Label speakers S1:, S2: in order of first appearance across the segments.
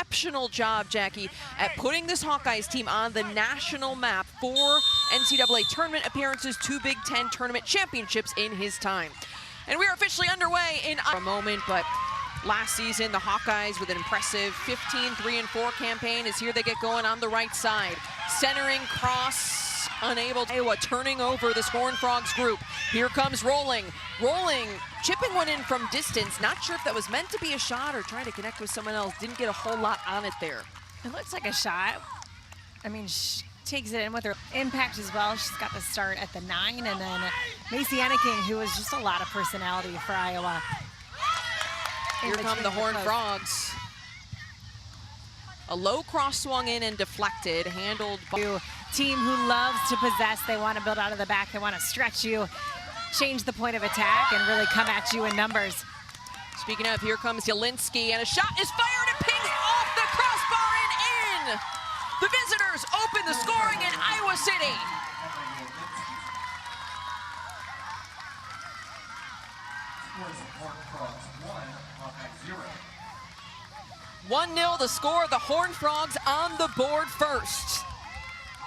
S1: exceptional job, Jackie, at putting this Hawkeyes team on the national map. 4 NCAA tournament appearances, 2 Big Ten tournament championships in his time. And we are officially underway in a moment, but last season, the Hawkeyes with an impressive 15-3-4 campaign is here they get going on the right side. Centering, cross, unable to, Iowa turning over this Horned Frogs group. Here comes Rolling, chipping one in from distance. Not sure if that was meant to be a shot or trying to connect with someone else. Didn't get a whole lot on it there.
S2: It looks like a shot. I mean, she takes it in with her impact as well. She's got the start at the 9, and then Macy Enneking, who is just a lot of personality for Iowa.
S1: Here come the Horned Frogs. A low cross swung in and deflected, handled by
S2: team who loves to possess. They want to build out of the back. They want to stretch you, change the point of attack, and really come at you in numbers.
S1: Speaking of, here comes Jelinski, and a shot is fired and pings off the crossbar and in. The visitors open the scoring in Iowa City. One 1-0 the score. The Horned Frogs on the board first.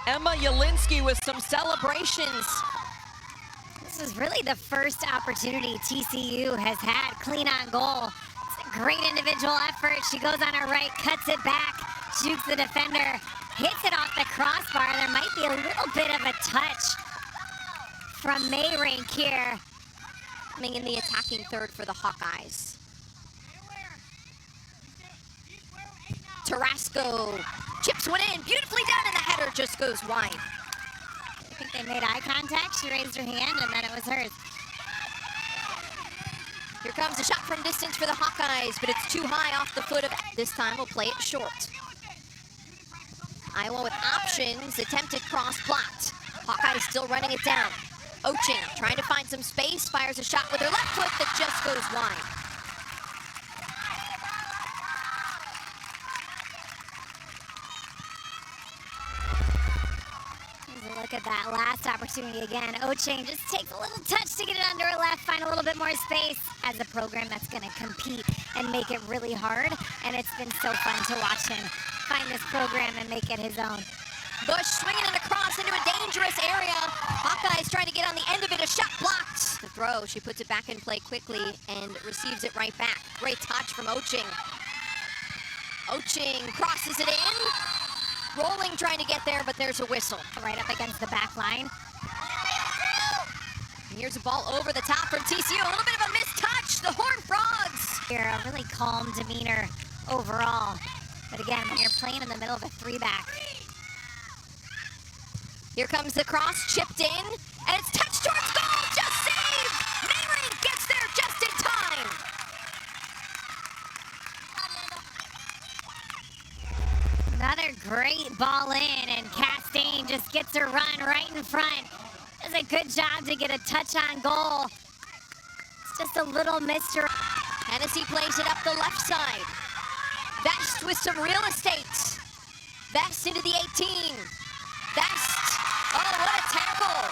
S1: Emma Jelinski with some celebrations.
S3: This is really the first opportunity TCU has had clean on goal. It's a great individual effort. She goes on her right, cuts it back, shoots the defender, hits it off the crossbar. There might be a little bit of a touch from Mayrink here. Coming in the attacking third for the Hawkeyes. Tarasco chips one in, beautifully done, and the header just goes wide. I think they made eye contact. She raised her hand, and then it was hers. Here comes a shot from distance for the Hawkeyes, but it's too high off the foot of. This time we'll play it short. Iowa with options, attempted cross blocked. Hawkeyes still running it down. Oching trying to find some space, fires a shot with her left foot that just goes wide. Look at that last opportunity again. Oching just takes a little touch to get it under her left, find a little bit more space. As a program that's going to compete and make it really hard, and it's been so fun to watch him find this program and make it his own. Bush swinging it across into a dangerous area. Hawkeyes trying to get on the end of it, a shot blocked. The throw, she puts it back in play quickly and receives it right back. Great touch from Oching. Oching crosses it in. Rolling trying to get there, but there's a whistle. Right up against the back line. And here's a ball over the top from TCU. A little bit of a missed touch. The Horned Frogs. Here, a really calm demeanor overall. But again, when you're playing in the middle of a 3-back. Here comes the cross, chipped in, and it's touched towards goal. Just saved. Mayrink gets there just in time. Another great ball in, and Castaigne just gets her run right in front. Does a good job to get a touch on goal. It's just a little mystery. Hennessy plays it up the left side. Vest with some real estate. Vest into the 18. Vest. Oh, what a tackle.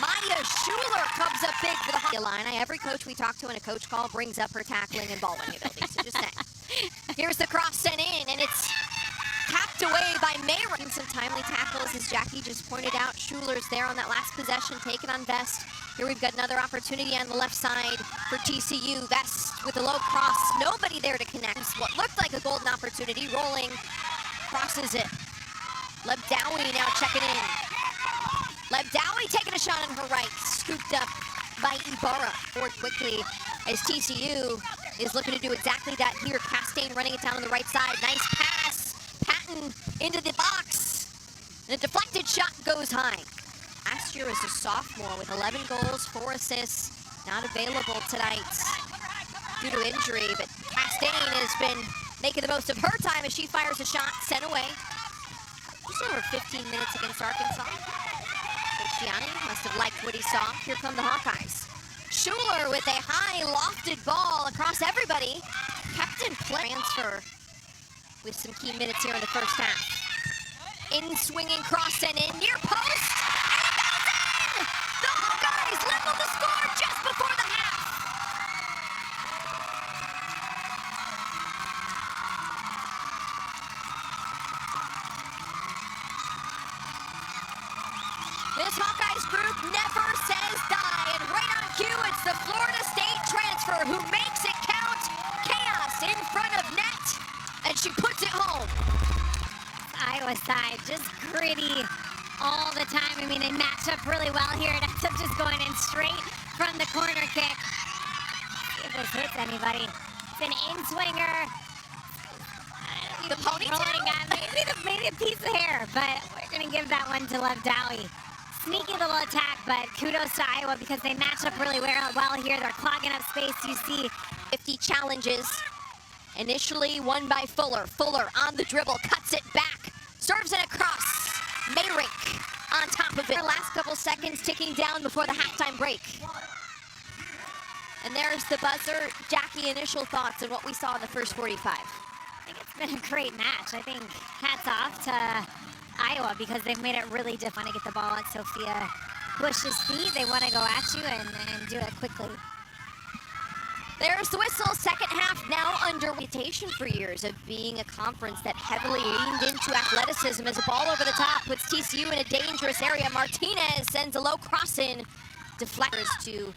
S3: Maya Schuler comes up big for the hockey line. Every coach we talk to in a coach call brings up her tackling and ball winning ability, so just saying. Here's the cross sent in, and it's tapped away by Mayrink. Some timely tackles, as Jackie just pointed out. Schuler's there on that last possession, taken on Vest. Here we've got another opportunity on the left side for TCU. Vest with a low cross, nobody there to connect. What looked like a golden opportunity, Rolling, crosses it. Lebdowie now checking in. Lebdowie taking a shot on her right, scooped up by Ibarra. Forward quickly as TCU is looking to do exactly that here. Castaigne running it down on the right side. Nice pass. Patton into the box. And a deflected shot goes high. Last year as a sophomore with 11 goals, 4 assists. Not available tonight due to injury, but Castaigne has been making the most of her time as she fires a shot, sent away. Just over 15 minutes against Arkansas. Gianni must have liked what he saw. Here come the Hawkeyes. Schuler with a high lofted ball across everybody. Kept in play. Transfer with some key minutes here in the first half. In swinging cross and in near post. And it goes in! The Hawkeyes level the score just before the half. This Hawkeyes group never says die, and right on cue, it's the Florida State transfer who makes it count. Chaos in front of net, and she puts it home. Iowa side, just gritty all the time. I mean, they match up really well here. It ends up just going in straight from the corner kick. See if this hits anybody. It's an in-swinger. The ponytail? Maybe a piece of hair, but we're going to give that one to Levdowie. Sneaky little attack, but kudos to Iowa because they match up really well here. They're clogging up space. You see 50 challenges. Initially won by Fuller. Fuller on the dribble, cuts it back, serves it across. Mayrink on top of it. Her last couple seconds ticking down before the halftime break. And there's the buzzer. Jackie, initial thoughts on what we saw in the first 45. I think it's been a great match. I think hats off to Iowa because they've made it really difficult to get the ball at Sophia Bush's feet. They want to go at you and do it quickly. There's the whistle. Second half now under reputation for years of being a conference that heavily leaned into athleticism as a ball over the top puts TCU in a dangerous area. Martinez sends a low cross in. Deflectors to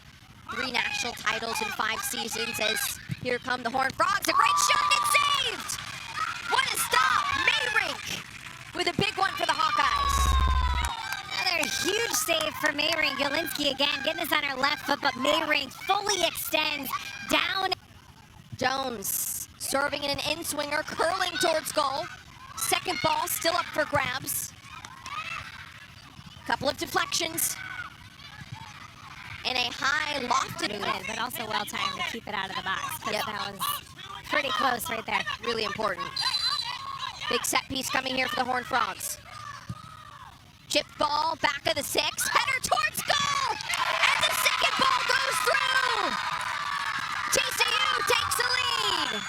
S3: 3 national titles in 5 seasons as here come the Horned Frogs. A great shot and it's saved! What a stop! Mayrink with a big one for the Hawkeyes. Another huge save for Mayrink. Golinski again getting us on her left foot, but Mayrink fully extends down. Jones serving in an in-swinger, curling towards goal. Second ball still up for grabs. Couple of deflections. And a high lofted move, but also well timed to keep it out of the box. Yep. That was pretty close right there. Really important. Big set piece coming here for the Horned Frogs. Chip ball, back of the 6, header towards goal! And the second ball goes through! TCU takes the lead!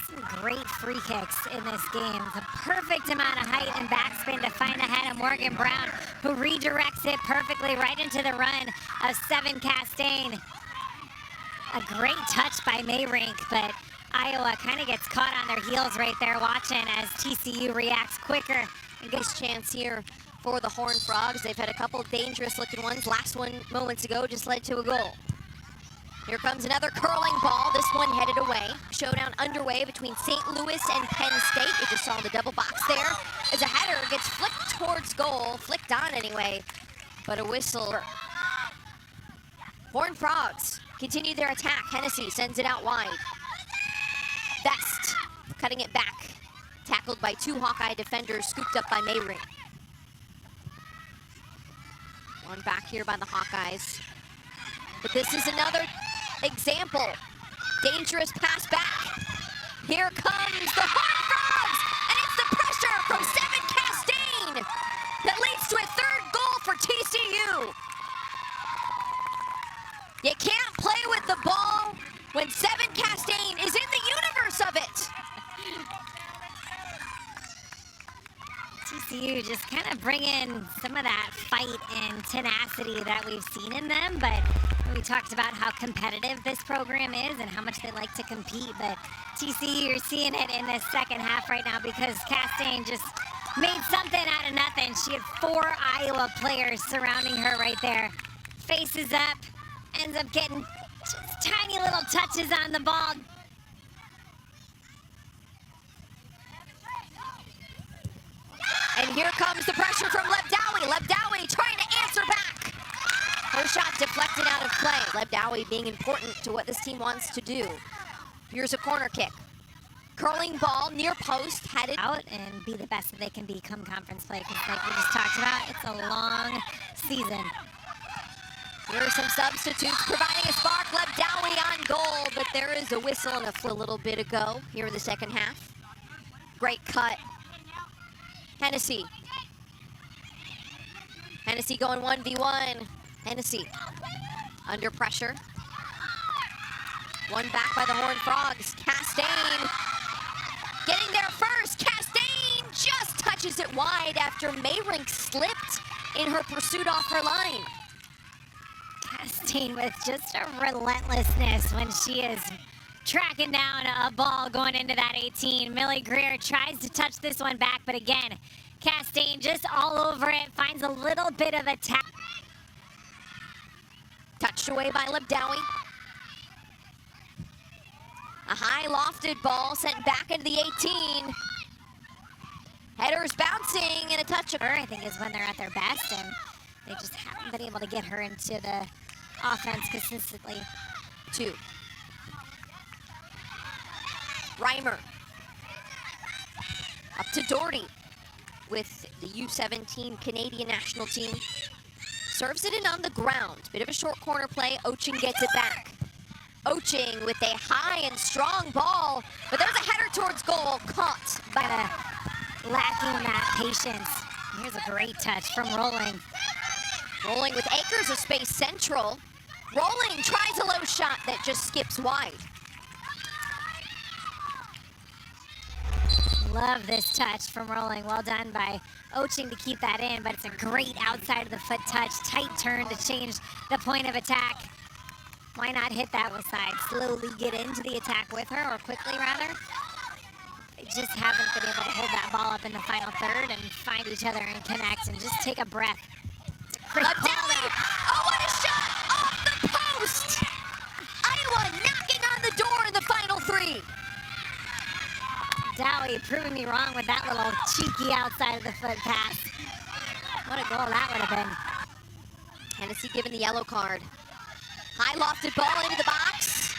S3: Some great free kicks in this game. The perfect amount of height and backspin to find ahead of Morgan Brown, who redirects it perfectly right into the run of Seven Castaigne. A great touch by Mayrink, but Iowa kind of gets caught on their heels right there watching as TCU reacts quicker. And gets chance here for the Horned Frogs. They've had a couple dangerous looking ones. Last one moments ago just led to a goal. Here comes another curling ball, this one headed away. Showdown underway between St. Louis and Penn State. You just saw the double box there as a header gets flicked towards goal, flicked on anyway, but a whistle. Horned Frogs continue their attack. Hennessy sends it out wide. Best cutting it back. Tackled by 2 Hawkeye defenders, scooped up by Mayrink. One back here by the Hawkeyes. But this is another example. Dangerous pass back. Here comes the Horned Frogs, and it's the pressure from Seven Castaigne that leads to a 3rd goal for TCU. You can't play with the ball when Seven Castaigne is in the universe of it. TCU just kind of bringing some of that fight and tenacity that we've seen in them, but we talked about how competitive this program is and how much they like to compete, but TCU, you're seeing it in this second half right now because Castaigne just made something out of nothing. She had 4 Iowa players surrounding her right there. Faces up. Ends up getting just tiny little touches on the ball. And here comes the pressure from Levdowie. Levdowie trying to answer back. Her shot deflected out of play. Levdowie being important to what this team wants to do. Here's a corner kick. Curling ball near post, headed out and be the best that they can be come conference play. Because like we just talked about, it's a long season. Here are some substitutes providing a spark. Levdowie on goal, but there is a whistle and a little bit ago here in the second half. Great cut. Hennessy. Hennessy going 1v1. Hennessy under pressure. One back by the Horned Frogs. Castaigne getting there first. Castaigne just touches it wide after Mayrink slipped in her pursuit off her line. Castine with just a relentlessness when she is tracking down a ball going into that 18. Millie Greer tries to touch this one back, but again, Castine just all over it, finds a little bit of attack.
S4: Touched away by Lebdowie. A high lofted ball sent back into the 18. Headers bouncing and a touch of
S3: Her, I think, is when they're at their best, and they just haven't been able to get her into the offense consistently.
S4: 2. Reimer. Up to Doherty with the U17 Canadian national team. Serves it in on the ground. Bit of a short corner play. Ochin gets it back. Ochin with a high and strong ball, but there's a header towards goal, caught by
S3: Lacking that patience. Here's a great touch from Rolling.
S4: Rolling with acres of space central. Rolling tries a low shot that just skips wide.
S3: Love this touch from Rolling. Well done by Ochin to keep that in, but it's a great outside of the foot touch. Tight turn to change the point of attack. Why not hit that with side? Slowly get into the attack with her, or quickly rather. They just haven't been able to hold that ball up in the final third and find each other and connect and just take a breath.
S4: Lebdowie! Oh, what a shot! Off the post! Iowa knocking on the door in the final 3.
S3: Dowie proving me wrong with that little cheeky outside of the foot pass. What a goal that would have been.
S4: Hennessy given the yellow card. High lofted ball into the box.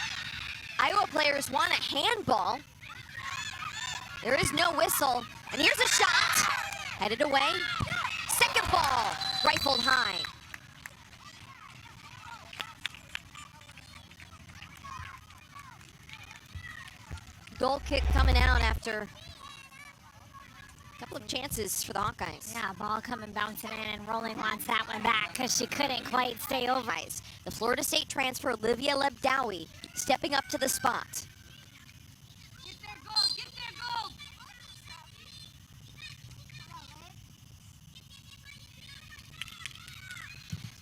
S4: Iowa players want a handball. There is no whistle. And here's a shot. Headed away. Second ball. Rifled high. Goal kick coming out after a couple of chances for the Hawkeyes.
S3: Yeah, ball coming bouncing in, and Rolling wants that one back because she couldn't quite stay over.
S4: The Florida State transfer Olivia Lebdowie stepping up to the spot.
S5: Get their goal! Get their goal!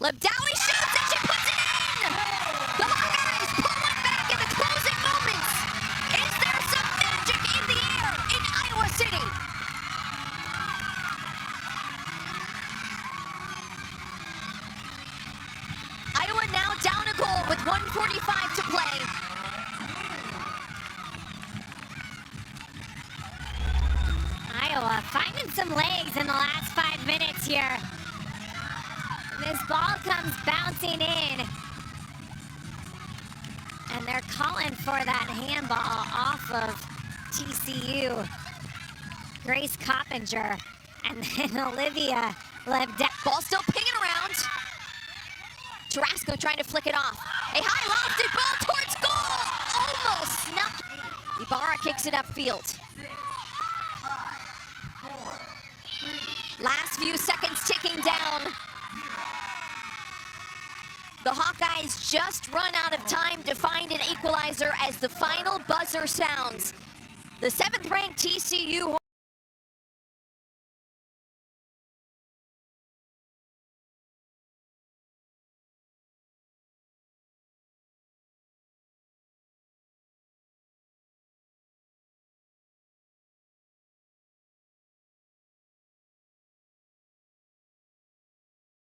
S4: Lebdowie shoots and she puts it in! The Hawkeyes pull one back in the closing moments. Is there some magic in the air in Iowa City? Iowa now down a goal with 1:45 to play.
S3: Iowa finding some legs in the last 5 minutes here. This ball comes bouncing in. And they're calling for that handball off of TCU. Grace Coppinger. And then Olivia Lebdowie.
S4: Ball still pinging around. Tarasco trying to flick it off. A high lofted ball towards goal. Almost snuck. Ibarra kicks it upfield. Last few seconds ticking down. The Hawkeyes just run out of time to find an equalizer as the final buzzer sounds. The 7th-ranked TCU